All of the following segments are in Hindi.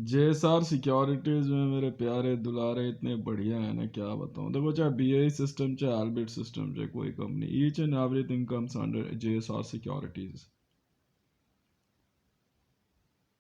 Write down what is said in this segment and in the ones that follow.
जेएसआर सिक्योरिटीज में मेरे प्यारे दुलारे इतने बढ़िया है ना, क्या बताऊं। देखो, चाहे बीआई सिस्टम, चाहे एल्बिट सिस्टम, चाहे कोई company, each and everything comes under JSR securities,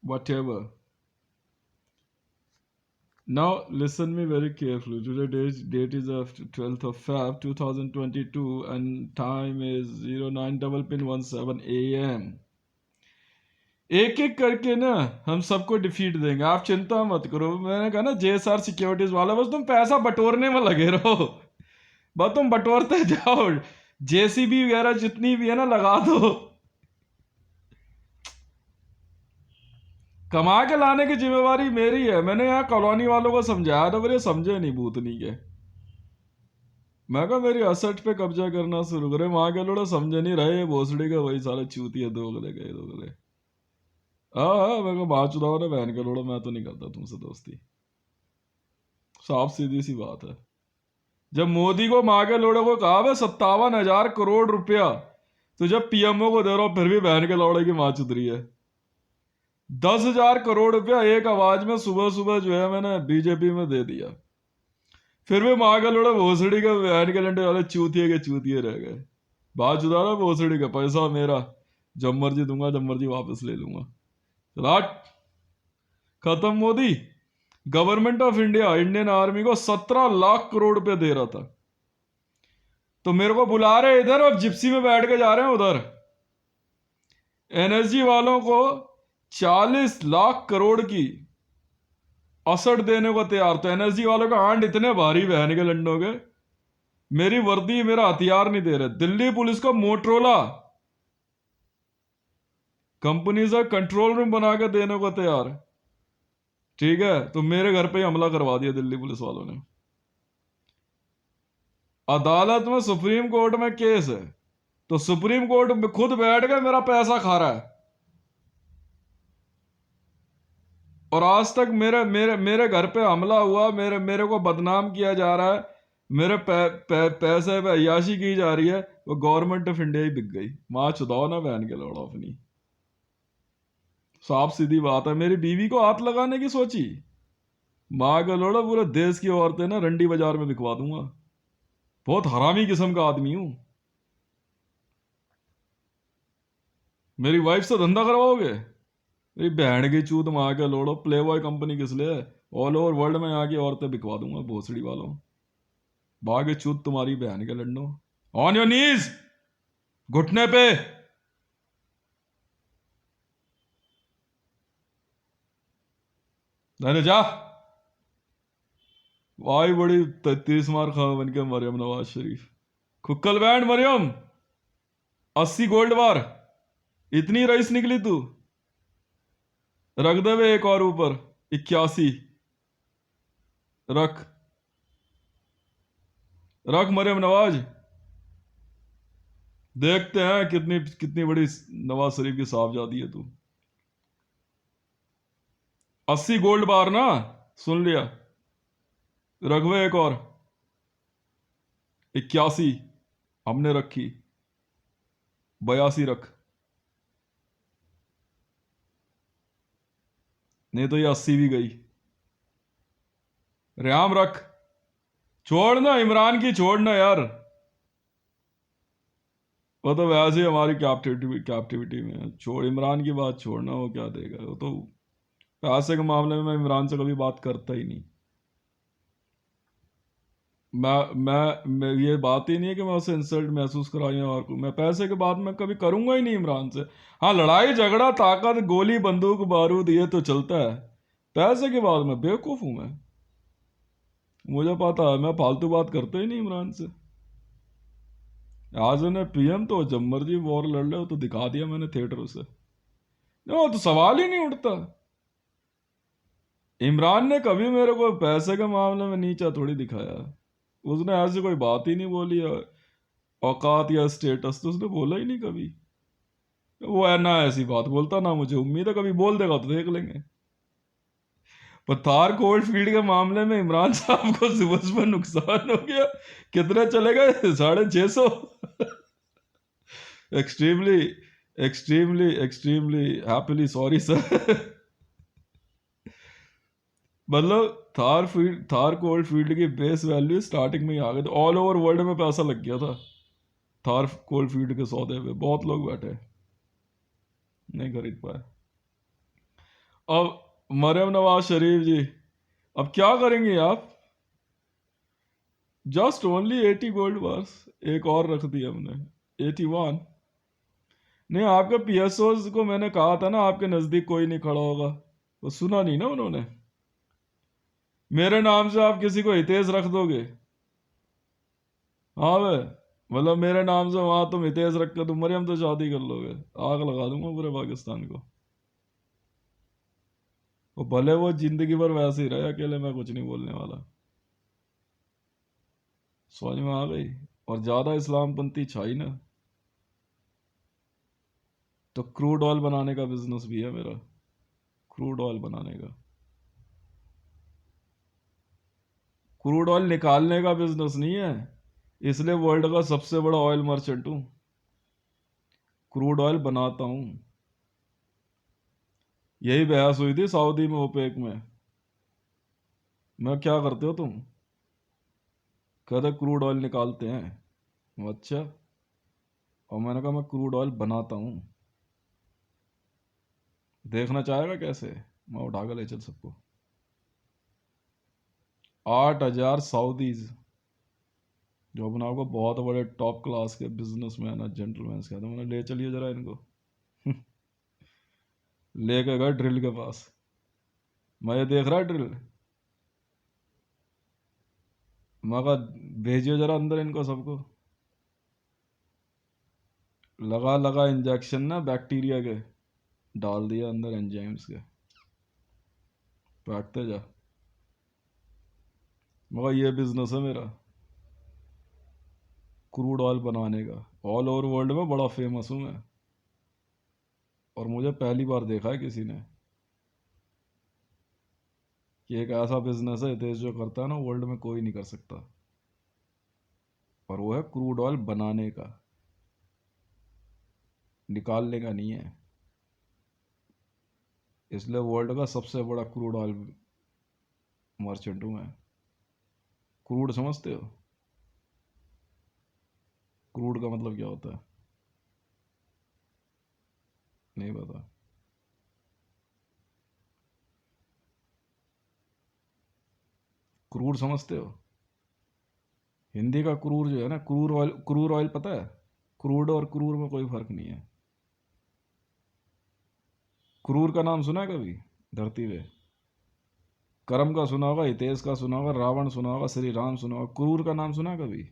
whatever. Now listen me very carefully. Today date is of 12th of Feb 2022 and time is 09:17 AM. एक एक करके ना हम सबको डिफीट देंगे, आप चिंता मत करो। मैंने कहा ना, जेएसआर सिक्योरिटीज वाला, बस तुम पैसा बटोरने में लगे रहो, बस तुम बटोरते जाओ। जेसीबी वगैरह जितनी भी है ना, लगा दो। कमा के लाने की जिम्मेवारी मेरी है। मैंने यहाँ कॉलोनी वालों को समझाया था, पर ये समझे नहीं भूतनी के। मैं कहा मेरी असट पे कब्जा करना शुरू करे, वहां के लोग समझे नहीं रहे, भोसड़ी का वही सारे चूतिया दोगले गए दोगले। हाँ, मैं कहा बात चुदाओ ना बहन के लोड़ो, मैं तो नहीं करता तुमसे दोस्ती। साफ सीधी सी बात है। जब मोदी को माँ के लोड़े को कहा, 57,000 करोड़ रुपया तो जब पीएमओ को दे रहा हूं, फिर भी बहन के लौड़े की माँ चुदरी है। 10,000 करोड़ रुपया एक आवाज में सुबह सुबह जो है मैंने बीजेपी में दे दिया, फिर भी माँ के लोड़े भोसड़ी के बहन के लंडे वाले चूतिए के चूतिए रह गए। बात जुदा ना, भोसड़ी का पैसा मेरा, जब मर्जी दूंगा, जब मर्जी वापस ले लूंगा। राट खत्म। Modi government of India Indian army को 17 लाख करोड़ रुपए दे रहा था, तो मेरे को बुला रहे इधर और जिप्सी में बैठ के जा रहे हैं उधर। एनएसजी वालों को 40 लाख करोड़ की असट देने को तैयार। तो एनएसजी वालों का आंड इतने भारी बहन के लंडों के, मेरी वर्दी मेरा हथियार नहीं दे रहे। दिल्ली पुलिस को मोटरोला कंपनी से कंट्रोल रूम बना के देने को तैयार। ठीक है, तो मेरे घर पे ही हमला करवा दिया दिल्ली पुलिस वालों ने। अदालत में, सुप्रीम कोर्ट में केस है, तो सुप्रीम कोर्ट में खुद बैठ के मेरा पैसा खा रहा है। और आज तक मेरे मेरे मेरे घर पे हमला हुआ, मेरे मेरे को बदनाम किया जा रहा है, मेरे पैसे पे अय्याशी की जा रही है, वो गवर्नमेंट ऑफ इंडिया ही बिक गई। मां चुदाओ ना बहन के लौड़ा अपनी। साफ सीधी बात है, मेरी बीवी को हाथ लगाने की सोची, मां का लोड़ा पूरे देश की औरतें ना रंडी बाजार में बिकवा दूंगा। बहुत हरामी किस्म का आदमी हूं। मेरी वाइफ से धंधा करवाओगे? मेरी बहन की चूत मां के लोड़ो, प्ले बॉय कंपनी किस लिए? ऑल ओवर वर्ल्ड में यहाँ की औरतें बिकवा दूंगा भोसड़ी वालों। बागे चूत तुम्हारी बहन के लड्डो। ऑन योर नीज, घुटने पे। नहीं जा, वाई बड़ी 33 मार खा बन के मरियम नवाज शरीफ। खुक्कल बैंड मरियम, 80 गोल्ड बार, इतनी रईस निकली तू। रख दे वे एक और ऊपर, 81 रख। रख मरियम नवाज, देखते हैं कितनी कितनी बड़ी नवाज शरीफ की साहबजादी है तू। 80 गोल्ड बार ना, सुन लिया। रघुवे एक और, 81 हमने रखी, 82 रख। नहीं तो ये 80 भी गई। रेहाम रख, छोड़ना इमरान की, छोड़ना यार, वो तो वैसे ही हमारी कैप्टिविटी में है। छोड़ इमरान की बात, छोड़ना, वो क्या देगा। वो तो पैसे के मामले में मैं इमरान से कभी बात करता ही नहीं। मैं ये बात ही नहीं है कि मैं उसे इंसल्ट महसूस कराऊं और को, मैं पैसे के बाद मैं कभी करूंगा ही नहीं इमरान से। हाँ, लड़ाई झगड़ा ताकत गोली बंदूक बारूद ये तो चलता है, पैसे के बाद मैं बेवकूफ हूं। मैं, मुझे पता है, मैं फालतू बात करता ही नहीं इमरान से। आज उन्हें पीएम तो जब मर्जी वॉर लड़ ले, तो दिखा दिया मैंने थिएटर से। वो तो सवाल ही नहीं उठता। इमरान ने कभी मेरे को पैसे के मामले में नीचा थोड़ी दिखाया। उसने ऐसी कोई बात ही नहीं बोली है, औकात या स्टेटस तो उसने बोला ही नहीं कभी। वो है ना ऐसी बात बोलता, ना मुझे उम्मीद है कभी बोल देगा तो देख लेंगे। पर थार कोल्ड फील्ड के मामले में इमरान साहब को सुबह सुबह नुकसान हो गया। कितने चले गए? 650। Extremely extremely extremely happily sorry sir. मतलब थार कोल्ड फील्ड की बेस वैल्यू स्टार्टिंग में ही आ गई थी, ऑल ओवर वर्ल्ड में पैसा लग गया था थार कोल्ड फील्ड के सौदे पे, बहुत लोग बैठे नहीं खरीद पाए। अब मरियम नवाज शरीफ जी, अब क्या करेंगे आप? जस्ट ओनली 80 गोल्ड बार्स, एक और रख दिया हमने 81। नहीं, आपके पीएसओ को मैंने कहा था ना आपके नजदीक कोई नहीं खड़ा होगा, वो सुना नहीं ना उन्होंने। मेरे नाम से आप किसी को हितेश रख दोगे? हाँ वे, मतलब मेरे नाम से वहां तुम हितेश रख के तुम मरियम तो शादी कर लोगे, आग लगा दूंगा पूरे पाकिस्तान को। वो भले वो जिंदगी भर वैसे ही रहे अकेले, मैं कुछ नहीं बोलने वाला। समझ में आ गई? और ज्यादा इस्लामपंथी छाई ना, तो क्रूड ऑयल बनाने का बिजनेस भी है मेरा, क्रूड ऑयल बनाने का। क्रूड ऑयल निकालने का बिजनेस नहीं है, इसलिए वर्ल्ड का सबसे बड़ा ऑयल मर्चेंट हूं। क्रूड ऑयल बनाता हूं। यही बहस हुई थी सऊदी में ओपेक में, मैं क्या करते हो तुम? कहते क्रूड ऑयल निकालते हैं। वो अच्छा, और मैंने कहा मैं क्रूड ऑयल बनाता हूं। देखना चाहेगा कैसे? मैं उठा कर ले चल सबको। 8,000 सऊदीज जो अपने आपको बहुत बड़े टॉप क्लास के बिजनेसमैन है, जेंटलमैन कहते हैं, मैंने ले चलिए जरा इनको। लेके गए ड्रिल के पास। मैं ये देख रहा है ड्रिल, मैं कहा भेजिए जरा अंदर इनको सबको। लगा लगा इंजेक्शन ना बैक्टीरिया के, डाल दिया अंदर एंजाइम्स के, फेंकते जा। मगर ये बिजनेस है मेरा, क्रूड ऑयल बनाने का। ऑल ओवर वर्ल्ड में बड़ा फेमस हूँ मैं, और मुझे पहली बार देखा है किसी ने कि एक ऐसा बिजनेस है देश जो करता है ना, वर्ल्ड में कोई नहीं कर सकता, और वो है क्रूड ऑयल बनाने का, निकालने का नहीं है। इसलिए वर्ल्ड का सबसे बड़ा क्रूड ऑयल मर्चेंट हूँ मैं। क्रूड समझते हो? क्रूड का मतलब क्या होता है? नहीं पता? क्रूड समझते हो? हिंदी का क्रूर जो है ना, क्रूर ऑयल पता है? क्रूड और क्रूर में कोई फर्क नहीं है। क्रूर का नाम सुना है कभी धरती पे? कर्म का सुना होगा, हितेश का सुना होगा, रावण सुना होगा, श्री राम सुना होगा, क्रूर का नाम सुना है कभी?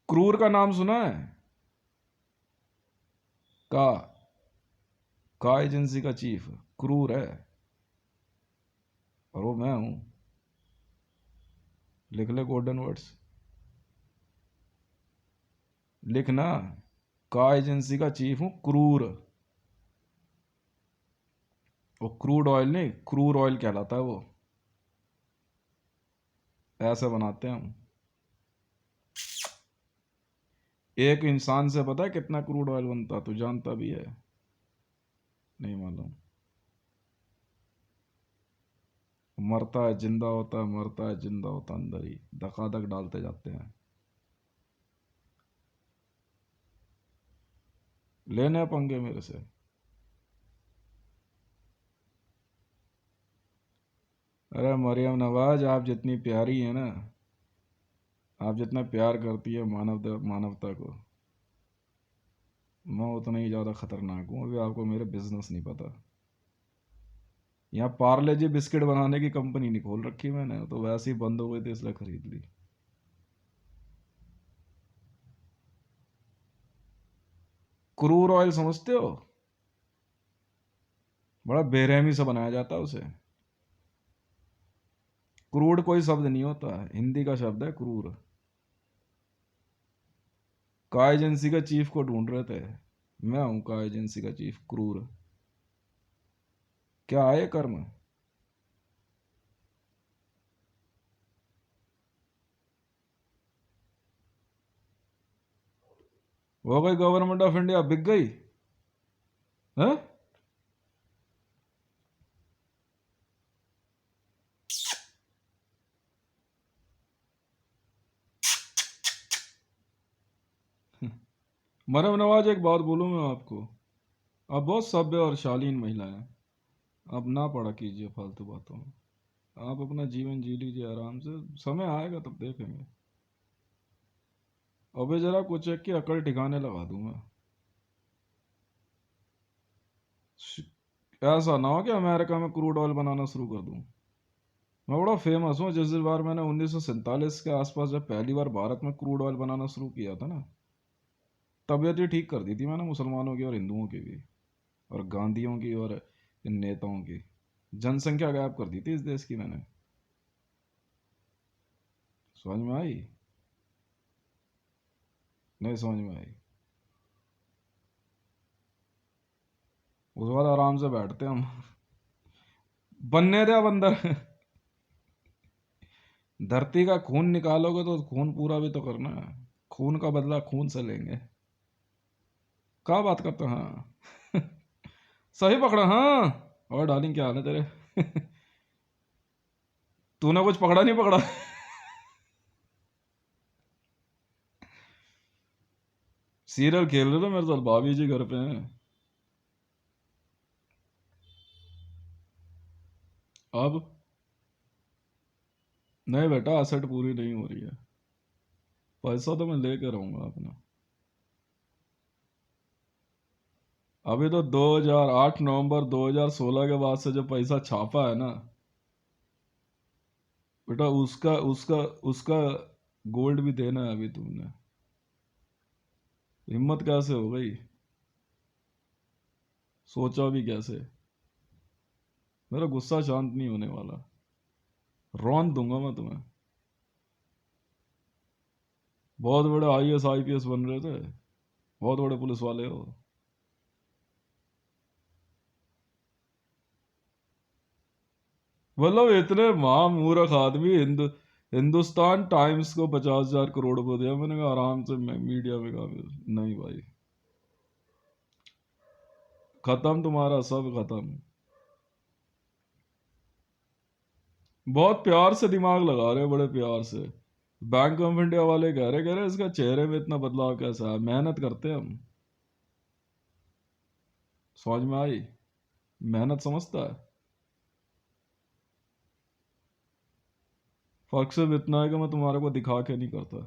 क्रूर का नाम सुना है? का का एजेंसी का चीफ क्रूर है, और वो मैं हूं। लिख ले गोल्डन वर्ड्स, लिखना। का एजेंसी का चीफ हूं, क्रूर। वो क्रूड ऑयल नहीं, क्रूर ऑयल कहलाता है वो, ऐसे बनाते हैं हम। एक इंसान से पता है कितना क्रूड ऑयल बनता, तू जानता भी है? नहीं मालूम? मरता है जिंदा होता है, मरता है जिंदा होता है, अंदर ही धकाधक डालते जाते हैं। लेने पंगे मेरे से? अरे मरियम नवाज, आप जितनी प्यारी है ना, आप जितना प्यार करती है मानवता को, मैं उतना ही ज़्यादा खतरनाक हूँ। अभी आपको मेरे बिजनेस नहीं पता। यहाँ पार्ले जी बिस्किट बनाने की कंपनी नहीं खोल रखी मैंने, तो वैसे ही बंद हो गई थी इसलिए खरीद ली। क्रूर ऑयल समझते हो? बड़ा बेरहमी से बनाया जाता है उसे। क्रूड कोई शब्द नहीं होता है, हिंदी का शब्द है क्रूर। का एजेंसी का चीफ को ढूंढ रहे थे, मैं हूं का एजेंसी का चीफ क्रूर। क्या आए कर्म? हो गई गवर्नमेंट ऑफ इंडिया, बिक गई। हैं? मरम नवाज, एक बात बोलूँ मैं आपको, आप बहुत सभ्य और शालीन महिला हैं। आप ना पड़ा कीजिए फालतू बातों में। आप अपना जीवन जी लीजिए आराम से, समय आएगा तब देखेंगे। अबे जरा कुछ एक की अकल ठिकाने लगा दूंगा। ऐसा ना हो कि अमेरिका में क्रूड ऑयल बनाना शुरू कर दूं। मैं बड़ा फेमस हूँ। जिस बार मैंने 1947 के आसपास जब पहली बार भारत में क्रूड ऑयल बनाना शुरू किया था ना, तबीयत ही ठीक कर दी थी मैंने मुसलमानों की और हिंदुओं की भी, और गांधियों की और इन नेताओं की। जनसंख्या गायब कर दी थी इस देश की मैंने। समझ में आई? नहीं समझ में आई? उस बाद आराम से बैठते हम। बनने दे बंदर। धरती का खून निकालोगे तो खून पूरा भी तो करना है। खून का बदला खून से लेंगे। क्या बात करते हैं? हाँ। सही पकड़ा। हाँ, और डार्लिंग क्या हाल है तेरे? तूने कुछ पकड़ा नहीं पकड़ा? सीरियल खेल रहे थे मेरे साथ, भाभी जी घर पे हैं। अब नहीं बेटा, असट पूरी नहीं हो रही है। पैसा तो मैं लेकर रहूंगा अपना। अभी तो 2008 नवंबर 2016 के बाद से जो पैसा छापा है ना बेटा, उसका उसका उसका गोल्ड भी देना है अभी तुमने। हिम्मत कैसे हो गई? सोचा भी कैसे? मेरा गुस्सा शांत नहीं होने वाला। रौंद दूंगा मैं तुम्हें। बहुत बड़े आईएएस आईपीएस बन रहे थे, बहुत बड़े पुलिस वाले हो। मतलब इतने महामूर्ख आदमी हिंदुस्तान टाइम्स को 50,000 करोड़ को दिया। मैंने कहा आराम से मैं मीडिया में कहा नहीं भाई, खत्म तुम्हारा सब खत्म। बहुत प्यार से दिमाग लगा रहे हो, बड़े प्यार से। बैंक ऑफ इंडिया वाले कह रहे इसका चेहरे में इतना बदलाव कैसा है? मेहनत करते हैं हम। समझ में आई? मेहनत समझता है। फर्क सिर्फ इतना है कि मैं तुम्हारे को दिखा के नहीं करता।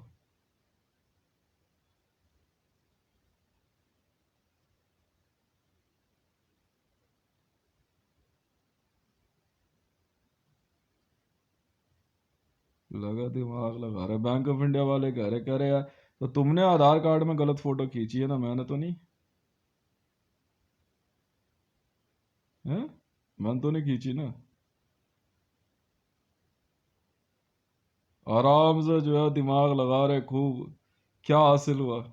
लगा दिमाग लगा रहे। बैंक ऑफ इंडिया वाले कह रहे यार, तो तुमने आधार कार्ड में गलत फोटो खींची है ना, मैंने तो नहीं है। मैंने तो नहीं खींची ना। आराम से जो है दिमाग लगा रहे खूब। क्या हासिल हुआ?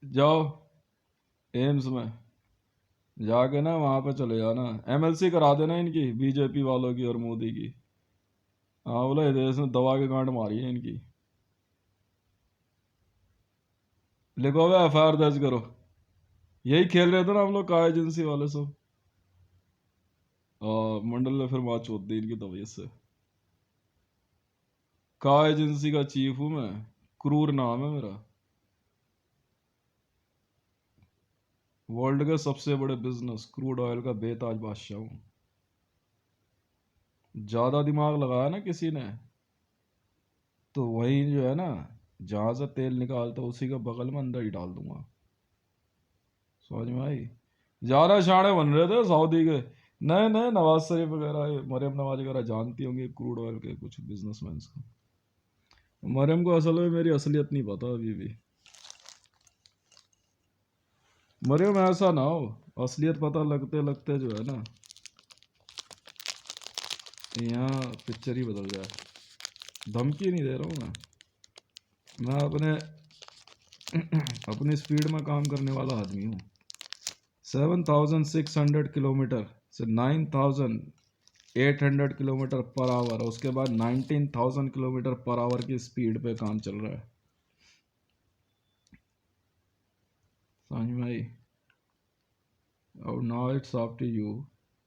जाओ एम्स में जाके ना वहां पे चले जाना, एमएलसी करा देना इनकी, बीजेपी वालों की और मोदी की। हाँ बोला, देश में दवा के गांड मारी है इनकी। लिखो भाई, एफआईआर दर्ज करो। यही खेल रहे थे ना हम लोग, का एजेंसी वाले सब। मंडल ने फिर वहां चोट दी इनकी तबीयत से। का एजेंसी का चीफ हूं मैं। क्रूर नाम है मेरा। वर्ल्ड के सबसे बड़े बिजनेस क्रूड ऑयल का बेताज बादशाह हूँ। ज्यादा दिमाग लगाया ना किसी ने, तो वही जो है ना, जहां से तेल निकालता उसी के बगल में अंदर ही डाल दूंगा। समझ में आई? ज्यादा शाणे बन रहे थे सऊदी के। नए नए नवाज शरीफ वगैरह, ये मरियम नवाज वगैरह जानती होंगी क्रूड ऑयल के कुछ बिजनेसमैन को। मरियम को असल में मेरी असलियत नहीं पता अभी भी। मरियम ऐसा ना हो, असलियत पता लगते लगते जो है ना, यहाँ पिक्चर ही बदल जाए। धमकी नहीं दे रहा हूँ मैं अपने अपनी स्पीड में काम करने वाला आदमी हूँ। 7,600 किलोमीटर से 9,800 किलोमीटर पर आवर, उसके बाद 19,000 किलोमीटर पर आवर की स्पीड पे काम चल रहा है। समझ में आई? और now it's up to you.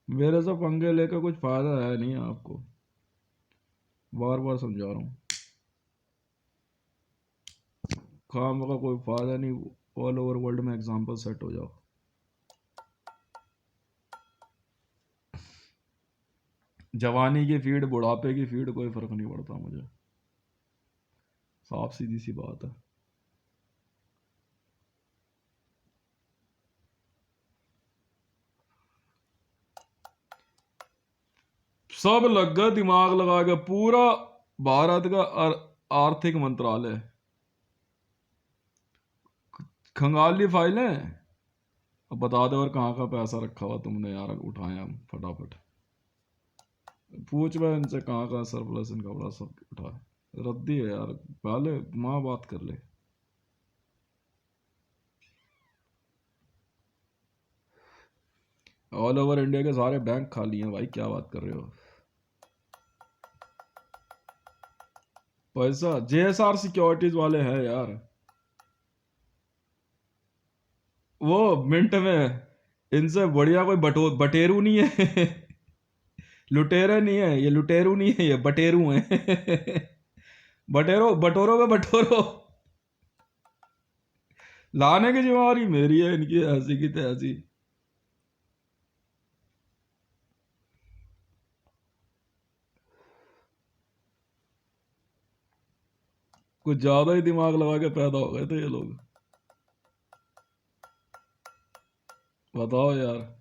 मेरे से पंगे लेकर कुछ फायदा है नहीं आपको, बार बार समझा रहा हूँ। काम का कोई फायदा नहीं, ऑल ओवर वर्ल्ड में एग्जाम्पल सेट हो जाओ। जवानी की फीड, बुढ़ापे की फीड, कोई फर्क नहीं पड़ता मुझे, साफ सीधी सी बात है। सब लग गए दिमाग लगा के, पूरा भारत का आर्थिक मंत्रालय खंगाली फाइलें। अब बता दो और कहाँ का पैसा रखा हुआ तुमने यार, उठाए हम फटाफट। पूछ मैं इनसे कहाँ कहाँ सरप्लस इनका बड़ा सब उठा है। रद्दी है यार, पहले माँ बात कर ले। ऑल ओवर इंडिया के सारे बैंक खाली हैं भाई, क्या बात कर रहे हो? पैसा जेएसआर सिक्योरिटीज वाले हैं यार, वो मिंट में। इनसे बढ़िया कोई बटेरू नहीं है। लुटेरे नहीं है ये, लुटेरू नहीं है ये, बटेरू हैं। बटेरो बटोरो पे बटोरो। लाने की जिम्मेवारी मेरी है, इनकी ऐसी की तैसी। कुछ ज्यादा ही दिमाग लगा के पैदा हो गए थे ये लोग। बताओ यार।